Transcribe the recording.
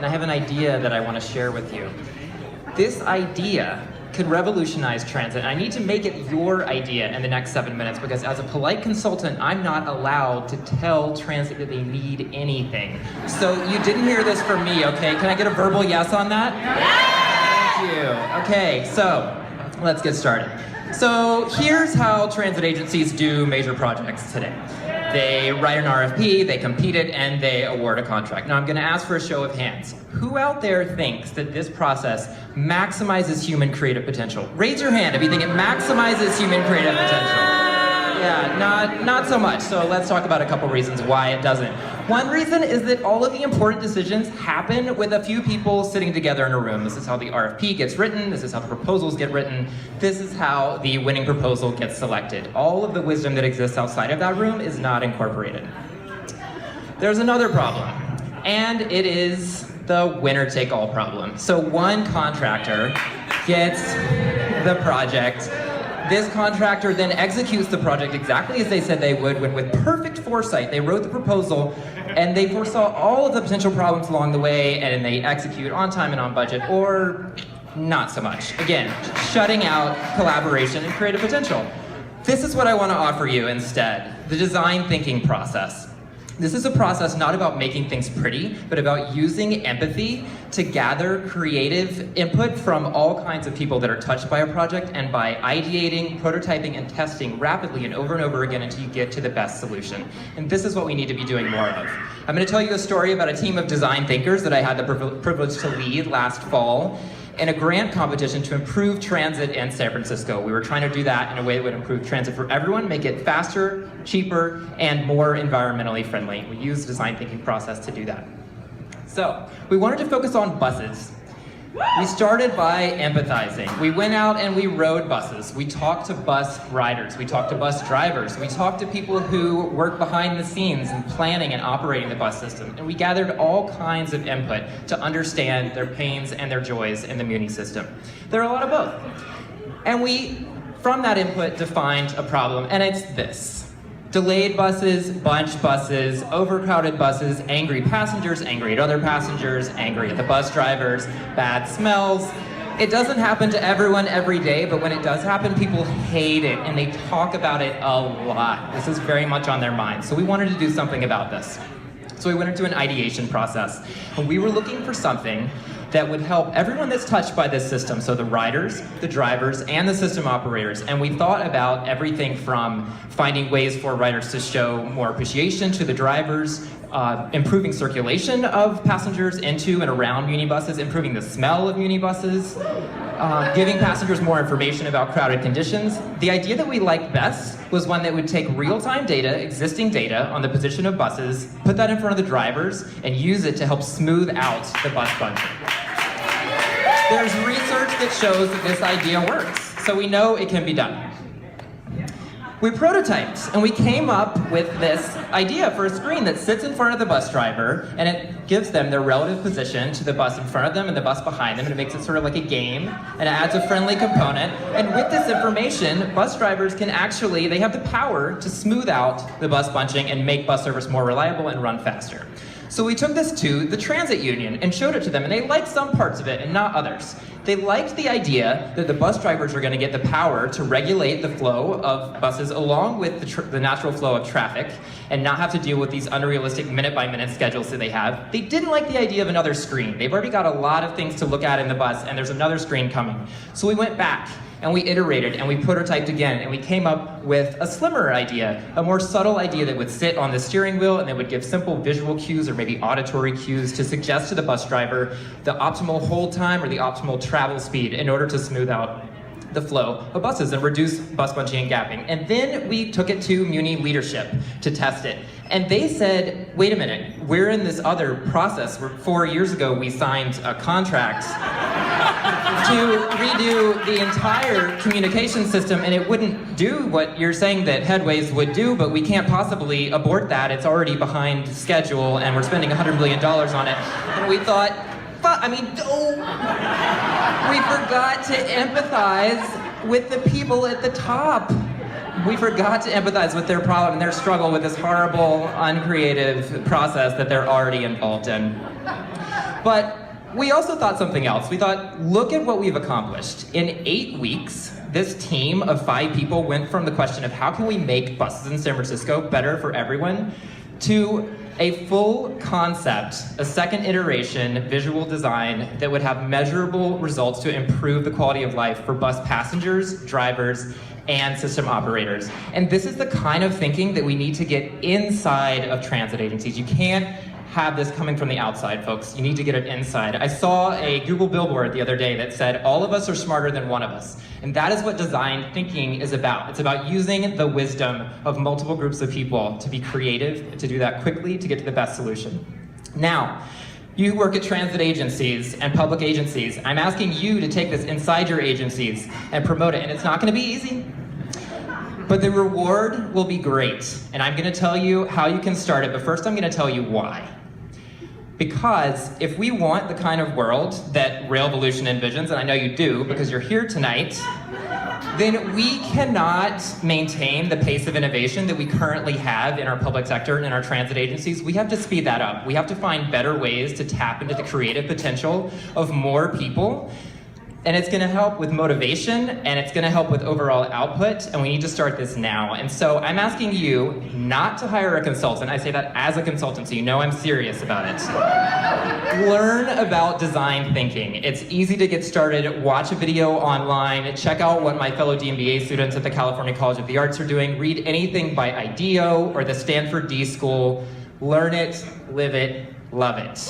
And I have an idea that I want to share with you. This idea could revolutionize transit. I need to make it your idea in the next 7 minutes because as a polite consultant, I'm not allowed to tell transit that they need anything. So you didn't hear this from me, okay? Can I get a verbal yes on that? Thank you. Okay, so let's get started. So here's how transit agencies do major projects today. They write an RFP, they compete it, and they award a contract. Now I'm gonna ask for a show of hands. Who out there thinks that this process maximizes human creative potential? Raise your hand if you think it maximizes human creative potential. Yeah, not so much. So let's talk about a couple reasons why it doesn't. One reason is that all of the important decisions happen with a few people sitting together in a room. This is how the RFP gets written, this is how the proposals get written, this is how the winning proposal gets selected. All of the wisdom that exists outside of that room is not incorporated. There's another problem, and it is the winner-take-all problem. So one contractor gets the project. This contractor then executes the project exactly as they said they would, when with perfect foresight they wrote the proposal and they foresaw all of the potential problems along the way, and they execute on time and on budget, or not so much. Again, shutting out collaboration and creative potential. This is what I want to offer you instead, the design thinking process. This is a process not about making things pretty, but about using empathy to gather creative input from all kinds of people that are touched by a project, and by ideating, prototyping, and testing rapidly and over again until you get to the best solution. And this is what we need to be doing more of. I'm going to tell you a story about a team of design thinkers that I had the privilege to lead last fall in a grant competition to improve transit in San Francisco. We were trying to do that in a way that would improve transit for everyone, make it faster, cheaper, and more environmentally friendly. We used the design thinking process to do that. So, we wanted to focus on buses. We started by empathizing. We went out and we rode buses. We talked to bus riders. We talked to bus drivers. We talked to people who work behind the scenes in planning and operating the bus system. And we gathered all kinds of input to understand their pains and their joys in the Muni system. There are a lot of both. And we, from that input, defined a problem, and it's this. Delayed buses, bunch buses, overcrowded buses, angry passengers, angry at other passengers, angry at the bus drivers, bad smells. It doesn't happen to everyone every day, but when it does happen, people hate it, and they talk about it a lot. This is very much on their minds. So we wanted to do something about this. So we went into an ideation process, and we were looking for something that would help everyone that's touched by this system, so the riders, the drivers, and the system operators. And we thought about everything from finding ways for riders to show more appreciation to the drivers, improving circulation of passengers into and around Muni buses, improving the smell of Muni buses, giving passengers more information about crowded conditions. The idea that we liked best was one that would take real-time data, existing data, on the position of buses, put that in front of the drivers, and use it to help smooth out the bus bunching. There's research that shows that this idea works, so we know it can be done. We prototyped, and we came up with this idea for a screen that sits in front of the bus driver, and it gives them their relative position to the bus in front of them and the bus behind them, and it makes it sort of like a game, and it adds a friendly component. And with this information, bus drivers can actually, they have the power to smooth out the bus bunching and make bus service more reliable and run faster. So we took this to the transit union and showed it to them, and they liked some parts of it and not others. They liked the idea that the bus drivers are going to get the power to regulate the flow of buses along with the natural flow of traffic and not have to deal with these unrealistic minute-by-minute schedules that they have. They didn't like the idea of another screen. They've already got a lot of things to look at in the bus, and there's another screen coming. So we went back, and we iterated, and we prototyped again, and we came up with a slimmer idea, a more subtle idea that would sit on the steering wheel, and it would give simple visual cues or maybe auditory cues to suggest to the bus driver the optimal hold time or the optimal travel speed in order to smooth out the flow of buses and reduce bus bunching and gapping. And then we took it to Muni leadership to test it. And they said, wait a minute, we're in this other process where 4 years ago we signed a contract to redo the entire communication system, and it wouldn't do what you're saying that Headways would do, but we can't possibly abort that. It's already behind schedule, and we're spending $100 million on it. And we thought, we forgot to empathize with the people at the top. We forgot to empathize with their problem and their struggle with this horrible, uncreative process that they're already involved in. But we also thought something else. We thought, look at what we've accomplished. In 8 weeks, this team of 5 people went from the question of how can we make buses in San Francisco better for everyone to a full concept, a second iteration visual design that would have measurable results to improve the quality of life for bus passengers, drivers, and system operators. And this is the kind of thinking that we need to get inside of transit agencies. You can't have this coming from the outside, folks. You need to get it inside. I saw a Google billboard the other day that said, all of us are smarter than one of us. And that is what design thinking is about. It's about using the wisdom of multiple groups of people to be creative, to do that quickly, to get to the best solution. Now, you work at transit agencies and public agencies. I'm asking you to take this inside your agencies and promote it. And it's not gonna be easy, but the reward will be great. And I'm gonna tell you how you can start it, but first I'm gonna tell you why. Because if we want the kind of world that Volution envisions, and I know you do because you're here tonight, then we cannot maintain the pace of innovation that we currently have in our public sector and in our transit agencies. We have to speed that up. We have to find better ways to tap into the creative potential of more people. And it's gonna help with motivation, and it's gonna help with overall output, and we need to start this now. And so I'm asking you not to hire a consultant. I say that as a consultant, so you know I'm serious about it. Learn about design thinking. It's easy to get started. Watch a video online. Check out what my fellow DMBA students at the California College of the Arts are doing. Read anything by IDEO or the Stanford D School. Learn it, live it, love it.